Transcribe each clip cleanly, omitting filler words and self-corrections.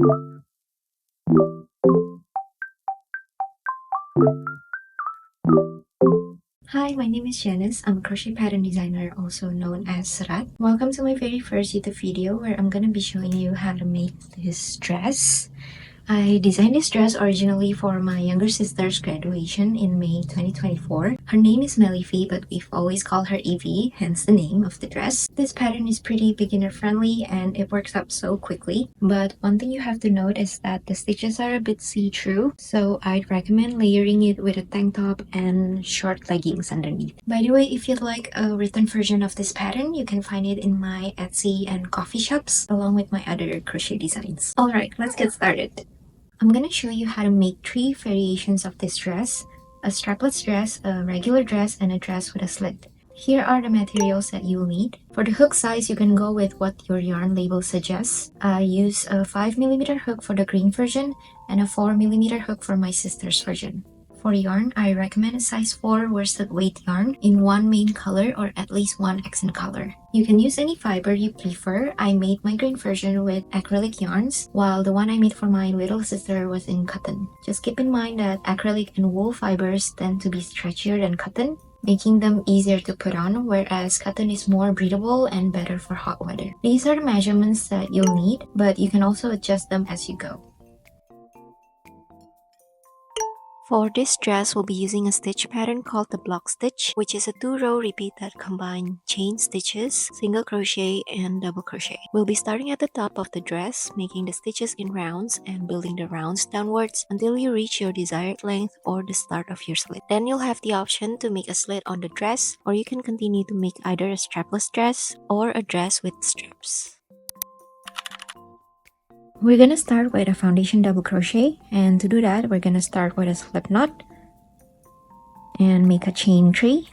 Hi, my name is Janice. I'm a crochet pattern designer, also known as Sarat. Welcome to my very first YouTube video where I'm gonna be showing you how to make this dress. I designed this dress originally for my younger sister's graduation in May 2024. Her name is MELIVY, but we've always called her Evie, hence the name of the dress. This pattern is pretty beginner friendly and it works up so quickly. But one thing you have to note is that the stitches are a bit see-through, so I'd recommend layering it with a tank top and short leggings underneath. By the way, if you'd like a written version of this pattern, you can find it in my Etsy and coffee shops along with my other crochet designs. Alright, let's get started. I'm gonna show you how to make 3 variations of this dress: a strapless dress, a regular dress, and a dress with a slit. Here are the materials that you'll need. For the hook size, you can go with what your yarn label suggests. I use a 5mm hook for the green version and a 4mm hook for my sister's version. For yarn, I recommend a size 4 worsted weight yarn in one main color or at least one accent color. You can use any fiber you prefer. I made my green version with acrylic yarns, while the one I made for my little sister was in cotton. Just keep in mind that acrylic and wool fibers tend to be stretchier than cotton, making them easier to put on, whereas cotton is more breathable and better for hot weather. These are the measurements that you'll need, but you can also adjust them as you go. For this dress, we'll be using a stitch pattern called the block stitch, which is a 2-row repeat that combine chain stitches, single crochet, and double crochet. We'll be starting at the top of the dress, making the stitches in rounds and building the rounds downwards until you reach your desired length or the start of your slit. Then you'll have the option to make a slit on the dress, or you can continue to make either a strapless dress or a dress with straps. We're gonna start with a foundation double crochet, and to do that we're gonna start with a slip knot and make a chain 3,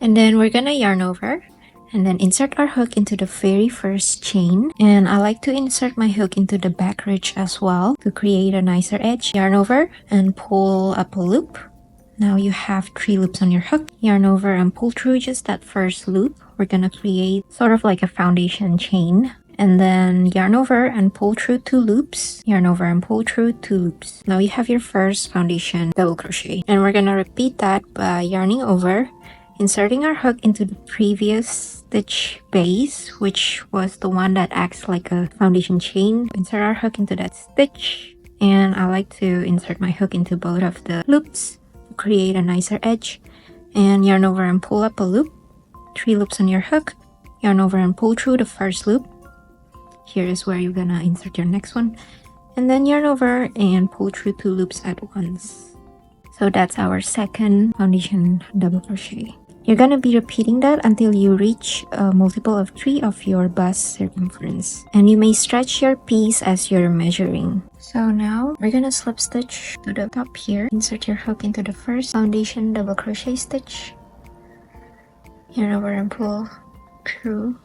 and then we're gonna yarn over and then insert our hook into the very first chain. And I like to insert my hook into the back ridge as well to create a nicer edge. Yarn over and pull up a loop. Now you have 3 loops on your hook. Yarn over and pull through just that first loop. We're gonna create sort of like a foundation chain. And then yarn over and pull through 2 loops. Yarn over and pull through 2 loops. Now you have your first foundation double crochet. And we're gonna repeat that by yarning over, inserting our hook into the previous stitch base, which was the one that acts like a foundation chain. Insert our hook into that stitch, and I like to insert my hook into both of the loops to create a nicer edge. And yarn over and pull up a loop, 3 loops on your hook. Yarn over and pull through the first loop. Here is where you're gonna insert your next one, and then yarn over and pull through 2 loops at once. So that's our second foundation double crochet. You're gonna be repeating that until you reach a multiple of 3 of your bust circumference, and you may stretch your piece as you're measuring. So now we're gonna slip stitch to the top here. Insert your hook into the first foundation double crochet stitch, yarn over and pull through,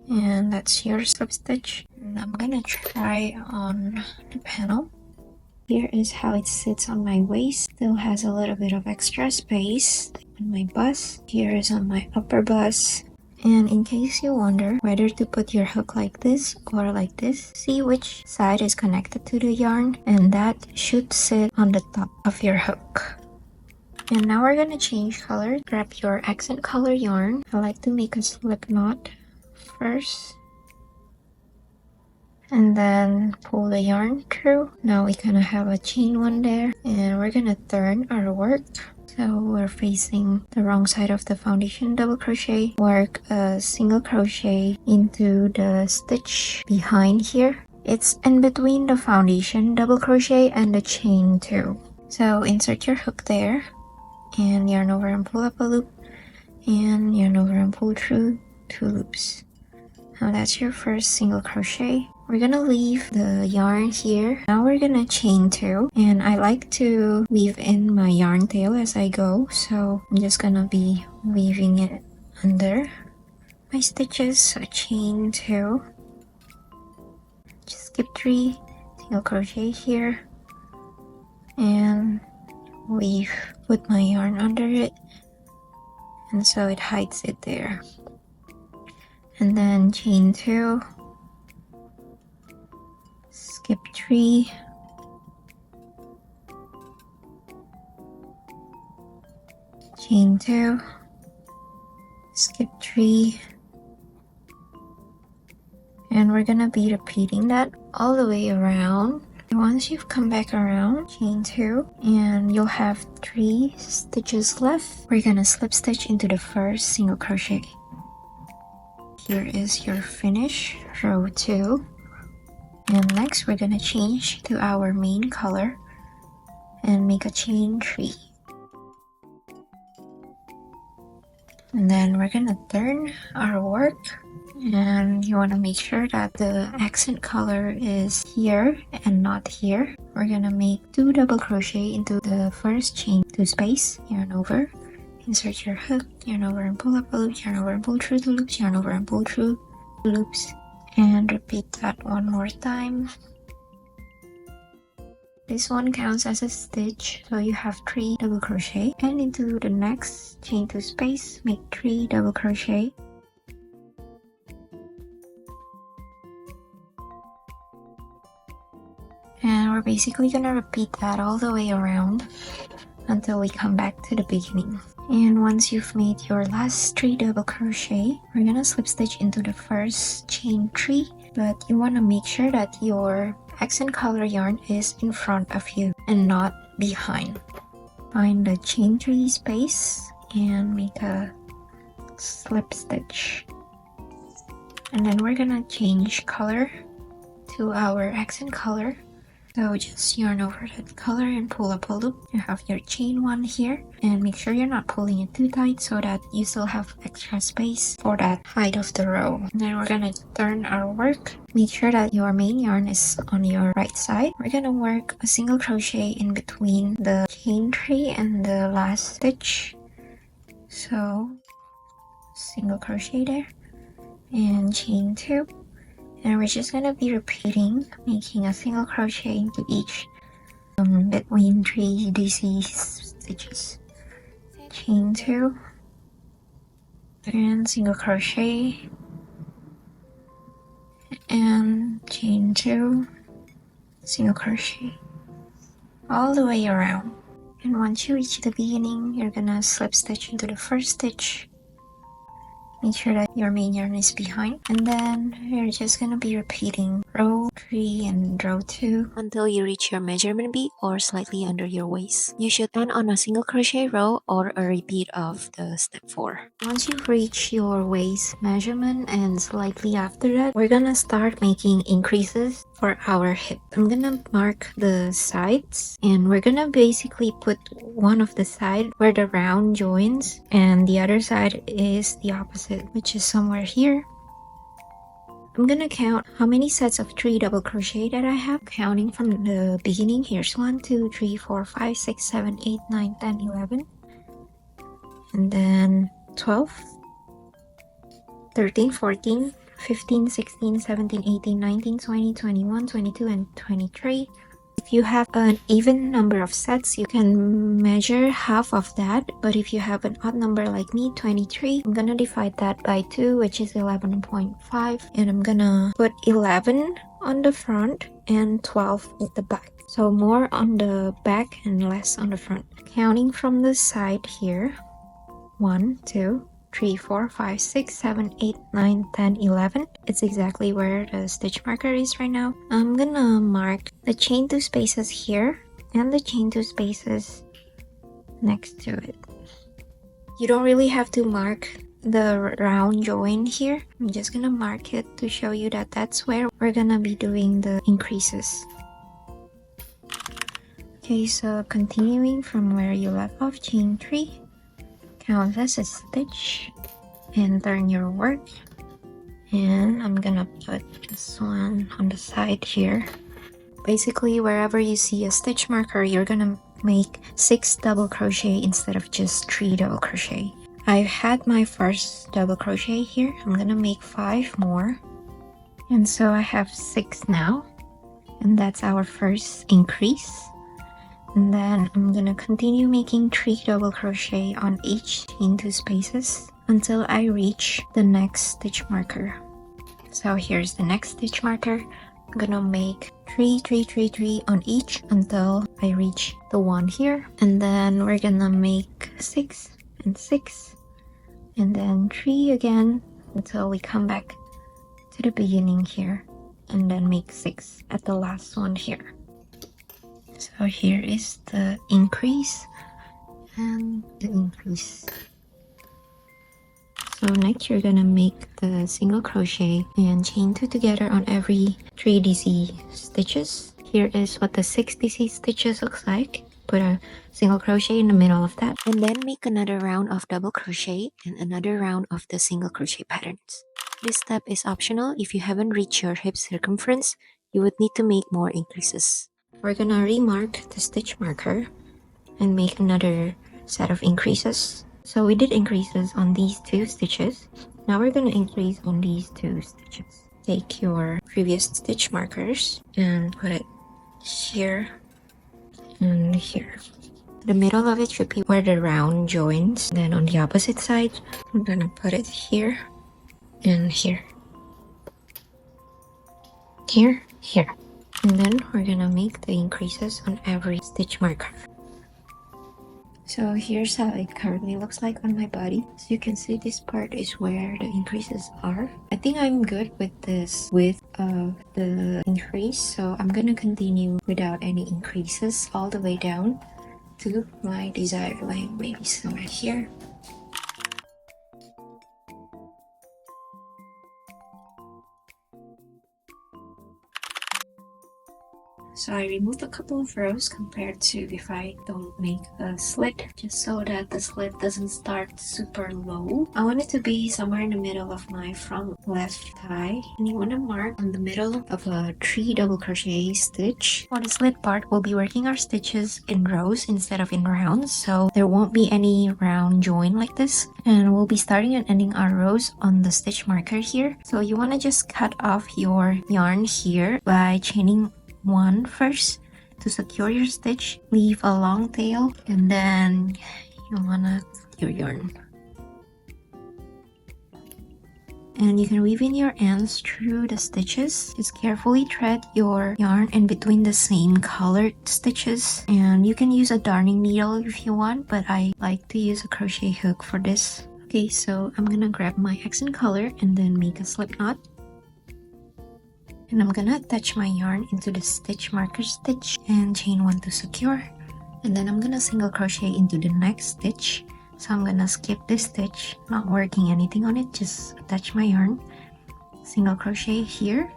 and that's your slip stitch. And I'm gonna try on the panel. Here is how it sits on my waist. Still has a little bit of extra space on my bust. Here is on my upper bust. And in case you wonder whether to put your hook like this or like this, see which side is connected to the yarn, and that should sit on the top of your hook. And now we're gonna change color. Grab your accent color yarn. I like to make a slip knot first, and then pull the yarn through. Now we kind of have a chain one there, and we're gonna turn our work so we're facing the wrong side of the foundation double crochet. Work a single crochet into the stitch behind here. It's in between the foundation double crochet and the chain 2. So insert your hook there and yarn over and pull up a loop, and yarn over and pull through 2 loops. Now that's your first single crochet. We're gonna leave the yarn here. Now we're gonna chain 2, and I like to weave in my yarn tail as I go, so I'm just gonna be weaving it under my stitches. So chain 2, just skip 3, single crochet here, and weave, put my yarn under it, and so it hides it there. And then chain 2, skip 3, chain 2, skip 3, and we're gonna be repeating that all the way around. Once you've come back around, chain 2, and you'll have 3 stitches left. We're gonna slip stitch into the first single crochet. Here is your finish, row 2. And next we're gonna change to our main color and make a chain 3. And then we're gonna turn our work, and you want to make sure that the accent color is here and not here. We're gonna make 2 double crochet into the first chain 2 space, yarn over, insert your hook, yarn over and pull up a loop, yarn over and pull through the loops, yarn over and pull through the loops, and repeat that one more time. This one counts as a stitch, so you have 3 double crochet, and into the next chain 2 space, make 3 double crochet. And we're basically gonna repeat that all the way around until we come back to the beginning. And once you've made your last 3 double crochet, we're gonna slip stitch into the first chain 3, but you wanna make sure that your accent color yarn is in front of you and not behind. Find the chain 3 space and make a slip stitch. And then we're gonna change color to our accent color. So just yarn over that color and pull up a loop. You have your chain 1 here, and make sure you're not pulling it too tight so that you still have extra space for that height of the row. And then we're gonna turn our work. Make sure that your main yarn is on your right side. We're gonna work a single crochet in between the chain 3 and the last stitch. So single crochet there and chain 2. And we're just gonna be repeating, making a single crochet into each between 3 DC stitches. Chain 2 and single crochet and chain 2, single crochet all the way around. And once you reach the beginning, you're gonna slip stitch into the first stitch. Make sure that your main yarn is behind, and then you're just gonna be repeating row 3 and row 2 until you reach your measurement bead or slightly under your waist. You should end on a single crochet row or a repeat of the step 4. Once you've reached your waist measurement and slightly after that, we're gonna start making increases for our hip. I'm gonna mark the sides, and we're gonna basically put one of the side where the round joins, and the other side is the opposite, which is somewhere here. I'm gonna count how many sets of 3 double crochet that I have, counting from the beginning. Here's 1, 2, 3, 4, 5, 6, 7, 8, 9, 10, 11, and then 12, 13, 14, 15, 16, 17, 18, 19, 20, 21, 22, and 23. If you have an even number of sets, you can measure half of that. But if you have an odd number like me, 23, I'm gonna divide that by 2, which is 11.5. And I'm gonna put 11 on the front and 12 at the back. So more on the back and less on the front. Counting from the side here, 1, 2, 3, 4, 5, 6, 7, 8, 9, 10, 11. It's exactly where the stitch marker is right now. I'm gonna mark the chain 2 spaces here and the chain 2 spaces next to it. You don't really have to mark the round join here. I'm just gonna mark it to show you that that's where we're gonna be doing the increases. Okay, so continuing from where you left off, chain 3. Count as a stitch and turn your work, and I'm gonna put this one on the side here. Basically, wherever you see a stitch marker, you're gonna make 6 double crochet instead of just 3 double crochet. I've had my first double crochet here. I'm gonna make 5 more, and so I have 6 now, and that's our first increase. And then I'm gonna continue making 3 double crochet on each chain 2 spaces until I reach the next stitch marker. So here's the next stitch marker. I'm gonna make 3, 3, 3, 3 on each until I reach the one here, and then we're gonna make 6 and 6 and then 3 again until we come back to the beginning here, and then make 6 at the last one here. So here is the increase and the increase. So next you're gonna make the single crochet and chain 2 together on every 3 DC stitches. Here is what the 6 DC stitches looks like. Put a single crochet in the middle of that, and then make another round of double crochet and another round of the single crochet patterns. This step is optional. If you haven't reached your hip circumference, you would need to make more increases. We're gonna remark the stitch marker and make another set of increases. So we did increases on these 2 stitches. Now we're gonna increase on these 2 stitches. Take your previous stitch markers and put it here and here. The middle of it should be where the round joins. Then on the opposite side, I'm gonna put it here and here. Here, here. And then we're gonna make the increases on every stitch marker. So here's how it currently looks like on my body. So you can see this part is where the increases are. I think I'm good with this width of the increase, so I'm gonna continue without any increases all the way down to my desired length, maybe somewhere here. So I removed a couple of rows compared to if I don't make a slit, just so that the slit doesn't start super low. I want it to be somewhere in the middle of my front left thigh, and you want to mark on the middle of a 3 double crochet stitch. For the slit part, we'll be working our stitches in rows instead of in rounds, so there won't be any round join like this, and we'll be starting and ending our rows on the stitch marker here. So you want to just cut off your yarn here by chaining 1 first to secure your stitch. Leave a long tail, and then you wanna cut your yarn, and you can weave in your ends through the stitches. Just carefully thread your yarn in between the same colored stitches, and you can use a darning needle if you want, but I like to use a crochet hook for this. Okay, so I'm gonna grab my accent color and then make a slip knot. And I'm gonna attach my yarn into the stitch marker stitch and chain 1 to secure. And then I'm gonna single crochet into the next stitch. So I'm gonna skip this stitch, not working anything on it, just attach my yarn, single crochet here,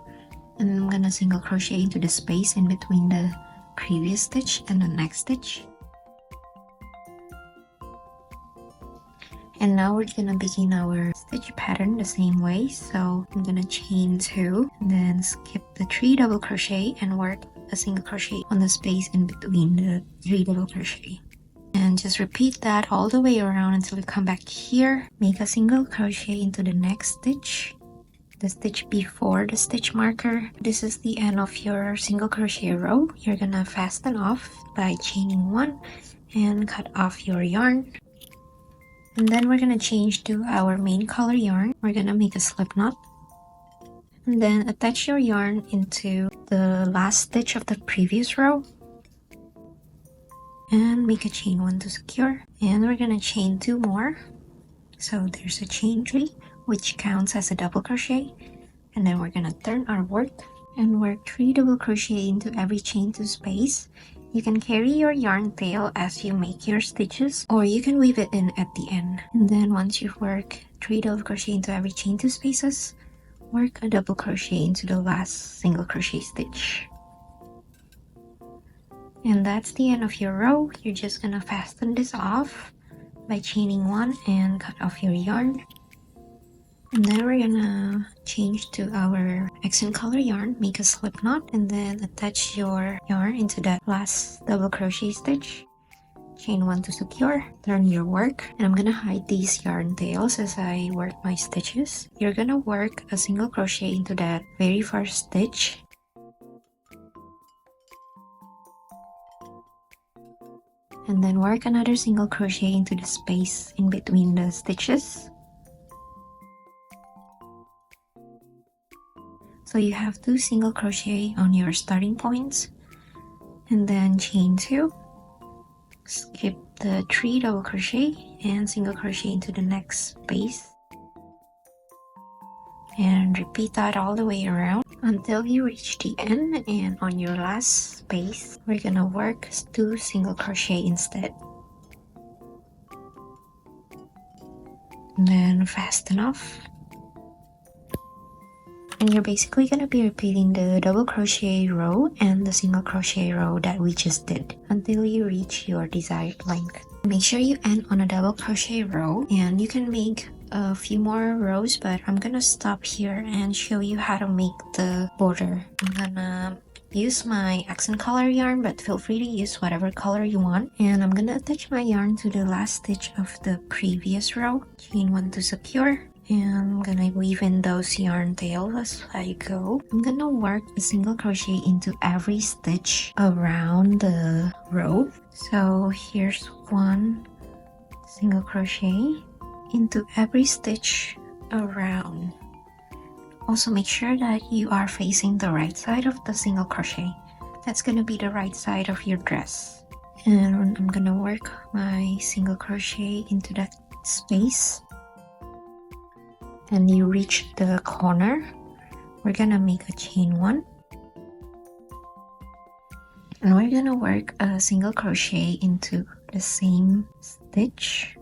and then I'm gonna single crochet into the space in between the previous stitch and the next stitch. And now we're gonna begin our stitch pattern the same way. So I'm gonna chain 2, and then skip the 3 double crochet and work a single crochet on the space in between the 3 double crochet. And just repeat that all the way around until we come back here. Make a single crochet into the next stitch, the stitch before the stitch marker. This is the end of your single crochet row. You're gonna fasten off by chaining 1 and cut off your yarn. And then we're gonna change to our main color yarn. We're gonna make a slip knot, and then attach your yarn into the last stitch of the previous row and make a chain 1 to secure. And we're gonna chain 2 more, so there's a chain 3, which counts as a double crochet. And then we're gonna turn our work and work 3 double crochet into every chain 2 space. You can carry your yarn tail as you make your stitches, or you can weave it in at the end. And then once you work 3 double crochet into every chain 2 spaces, work a double crochet into the last single crochet stitch. And that's the end of your row. You're just gonna fasten this off by chaining 1 and cut off your yarn. And then we're gonna change to our accent color yarn, make a slip knot, and then attach your yarn into that last double crochet stitch. Chain 1 to secure, turn your work, and I'm gonna hide these yarn tails as I work my stitches. You're gonna work a single crochet into that very first stitch. And then work another single crochet into the space in between the stitches. So you have 2 single crochet on your starting points, and then chain 2, skip the 3 double crochet and single crochet into the next space, and repeat that all the way around until you reach the end. And on your last space, we're gonna work 2 single crochet instead. And then fasten off. And you're basically going to be repeating the double crochet row and the single crochet row that we just did until you reach your desired length. Make sure you end on a double crochet row, and you can make a few more rows, but I'm gonna stop here and show you how to make the border. I'm gonna use my accent color yarn, but feel free to use whatever color you want. And I'm gonna attach my yarn to the last stitch of the previous row, chain 1 to secure. And I'm gonna weave in those yarn tails as I go. I'm gonna work a single crochet into every stitch around the row. So here's 1 single crochet into every stitch around. Also make sure that you are facing the right side of the single crochet. That's gonna be the right side of your dress. And I'm gonna work my single crochet into that space. And you reach the corner, we're gonna make a chain 1, and we're gonna work a single crochet into the same stitch,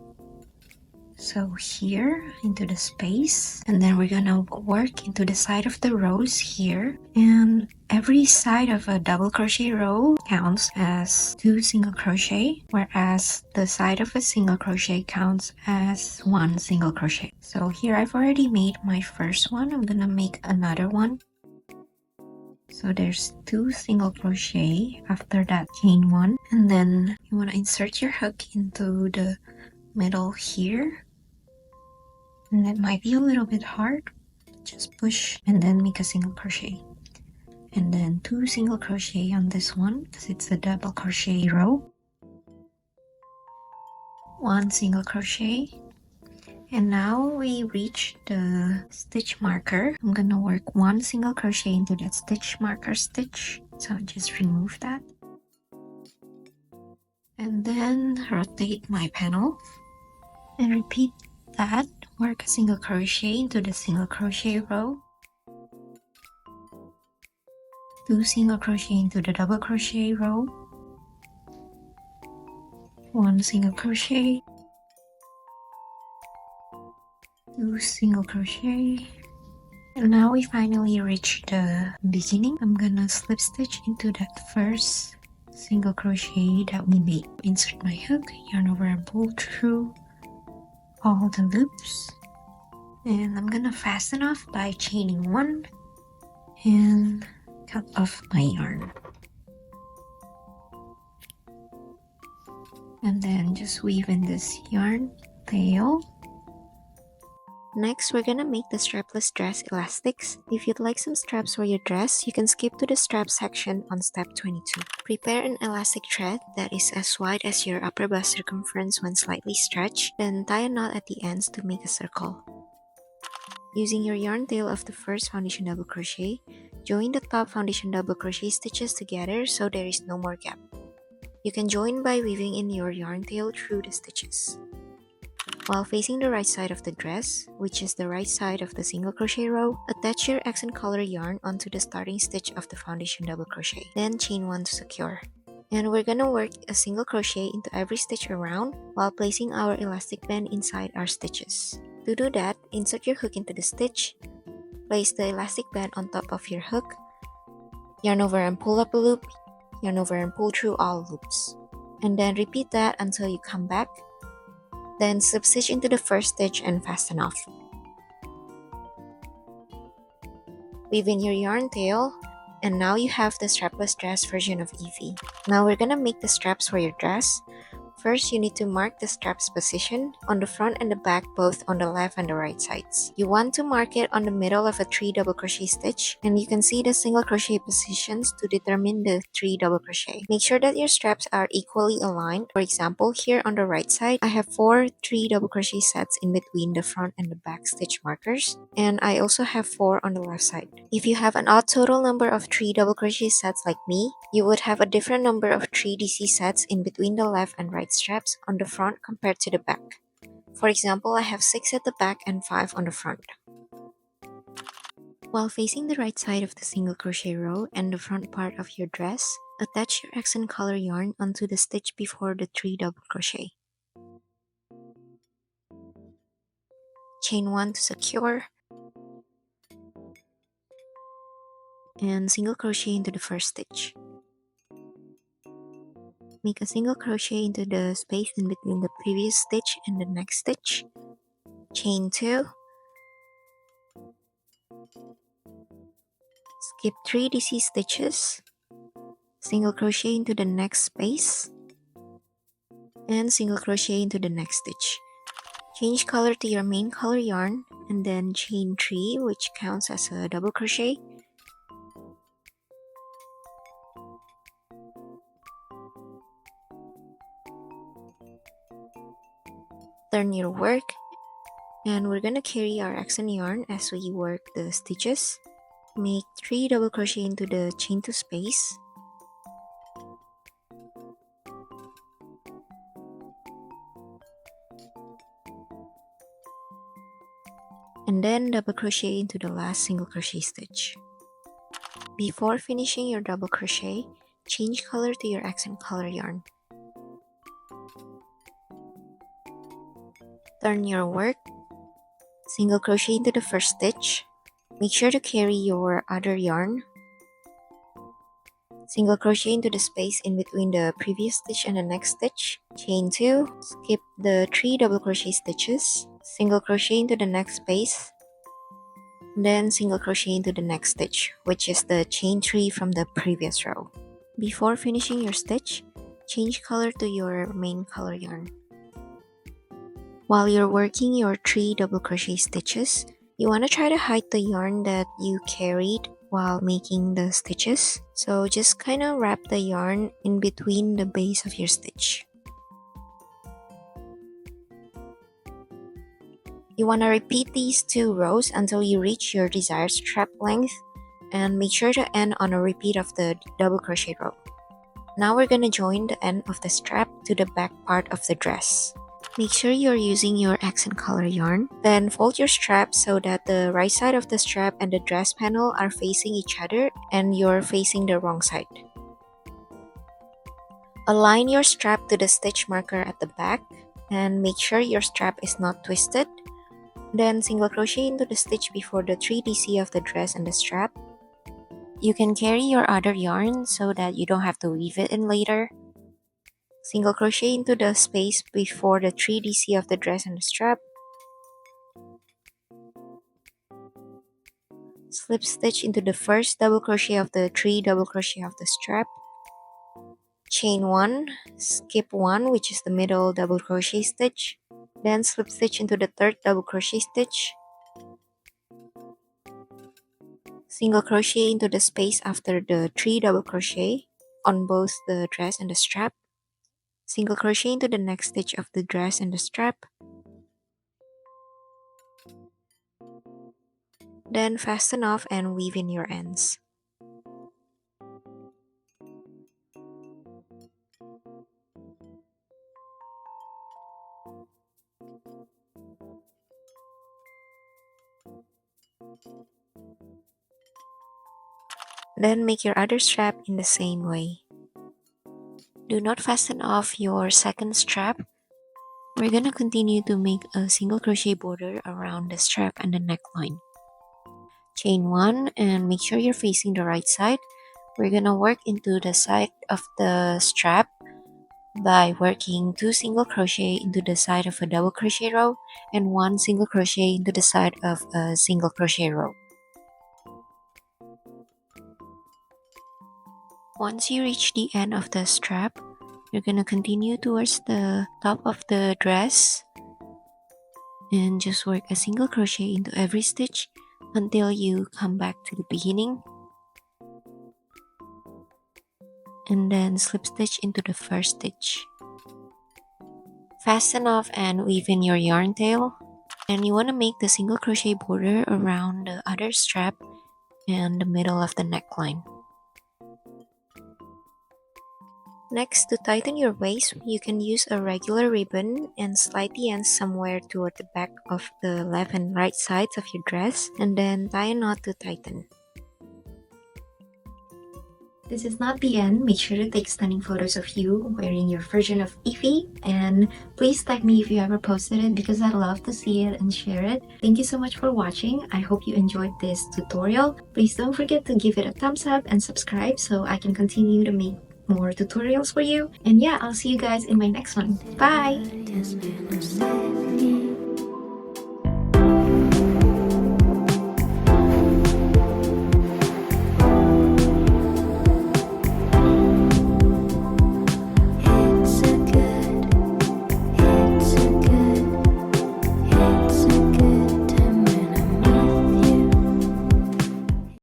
so here into the space, and then we're gonna work into the side of the rows here. And every side of a double crochet row counts as 2 single crochet, whereas the side of a single crochet counts as 1 single crochet. So here I've already made my first one. I'm gonna make another one. So there's 2 single crochet after that chain 1, and then you want to insert your hook into the middle here. And it might be a little bit hard, just push and then make a single crochet, and then 2 single crochet on this one because it's a double crochet row, 1 single crochet. And now we reach the stitch marker. I'm gonna work 1 single crochet into that stitch marker stitch, so just remove that, and then rotate my panel and repeat that. Work a single crochet into the single crochet row, 2 single crochet into the double crochet row, 1 single crochet, 2 single crochet. And now we finally reach the beginning. I'm gonna slip stitch into that first single crochet that we made. Insert my hook, yarn over and pull through all the loops, and I'm gonna fasten off by chaining 1 and cut off my yarn, and then just weave in this yarn tail. Next, we're gonna make the strapless dress elastics. If you'd like some straps for your dress, you can skip to the strap section on step 22. Prepare an elastic thread that is as wide as your upper bust circumference when slightly stretched, then tie a knot at the ends to make a circle. Using your yarn tail of the first foundation double crochet, join the top foundation double crochet stitches together so there is no more gap. You can join by weaving in your yarn tail through the stitches. While facing the right side of the dress, which is the right side of the single crochet row, attach your accent color yarn onto the starting stitch of the foundation double crochet, then chain 1 to secure. And we're gonna work a single crochet into every stitch around while placing our elastic band inside our stitches. To do that, insert your hook into the stitch, place the elastic band on top of your hook, yarn over and pull up a loop, yarn over and pull through all loops, and then repeat that until you come back. Then slip stitch into the first stitch and fasten off. Weave in your yarn tail, and now you have the strapless dress version of Evie. Now we're gonna make the straps for your dress. First, you need to mark the strap's position on the front and the back, both on the left and the right sides. You want to mark it on the middle of a 3 double crochet stitch, and you can see the single crochet positions to determine the 3 double crochet. Make sure that your straps are equally aligned. For example, here on the right side, I have 4 3 double crochet sets in between the front and the back stitch markers, and I also have 4 on the left side. If you have an odd total number of 3 double crochet sets like me, you would have a different number of 3 DC sets in between the left and right straps on the front compared to the back. For example, I have 6 at the back and 5 on the front. While facing the right side of the single crochet row and the front part of your dress, attach your accent color yarn onto the stitch before the 3 double crochet. Chain 1 to secure, and single crochet into the first stitch. Make a single crochet into the space in between the previous stitch and the next stitch. Chain 2. Skip 3 DC stitches. Single crochet into the next space. And single crochet into the next stitch. Change color to your main color yarn and then chain 3, which counts as a double crochet. Turn your work, and we're gonna carry our accent yarn as we work the stitches. Make 3 double crochet into the chain 2 space. And then double crochet into the last single crochet stitch. Before finishing your double crochet, change color to your accent color yarn. Turn your work, single crochet into the first stitch. Make sure to carry your other yarn. Single crochet into the space in between the previous stitch and the next stitch. Chain 2, skip the 3 double crochet stitches. Single crochet into the next space. Then single crochet into the next stitch, which is the chain 3 from the previous row. Before finishing your stitch, change color to your main color yarn. While you're working your 3 double crochet stitches, you want to try to hide the yarn that you carried while making the stitches. So just kind of wrap the yarn in between the base of your stitch. You want to repeat these 2 rows until you reach your desired strap length, and make sure to end on a repeat of the double crochet row. Now we're going to join the end of the strap to the back part of the dress. Make sure you're using your accent color yarn. Then fold your strap so that the right side of the strap and the dress panel are facing each other and you're facing the wrong side. Align your strap to the stitch marker at the back and make sure your strap is not twisted. Then single crochet into the stitch before the 3 DC of the dress and the strap. You can carry your other yarn so that you don't have to weave it in later. Single crochet into the space before the 3 DC of the dress and the strap. Slip stitch into the first double crochet of the 3 double crochet of the strap. Chain 1, skip 1, which is the middle double crochet stitch. Then slip stitch into the third double crochet stitch. Single crochet into the space after the 3 double crochet on both the dress and the strap. Single crochet into the next stitch of the dress and the strap. Then fasten off and weave in your ends. Then make your other strap in the same way. Do not fasten off your second strap. We're gonna continue to make a single crochet border around the strap and the neckline. Chain 1 and make sure you're facing the right side. We're gonna work into the side of the strap by working 2 single crochet into the side of a double crochet row and 1 single crochet into the side of a single crochet row. Once you reach the end of the strap, You're gonna continue towards the top of the dress and just work a single crochet into every stitch until you come back to the beginning, and then slip stitch into the first stitch. Fasten off and weave in your yarn tail, and you want to make the single crochet border around the other strap and the middle of the neckline. Next, to tighten your waist, you can use a regular ribbon and slide the ends somewhere toward the back of the left and right sides of your dress, and then tie a knot to tighten. This is not the end. Make sure to take stunning photos of you wearing your version of Eevee, and please tag me if you ever posted it because I'd love to see it and share it. Thank you so much for watching. I hope you enjoyed this tutorial. Please don't forget to give it a thumbs up and subscribe so I can continue to make more tutorials for you. And yeah, I'll see you guys in my next one. Bye!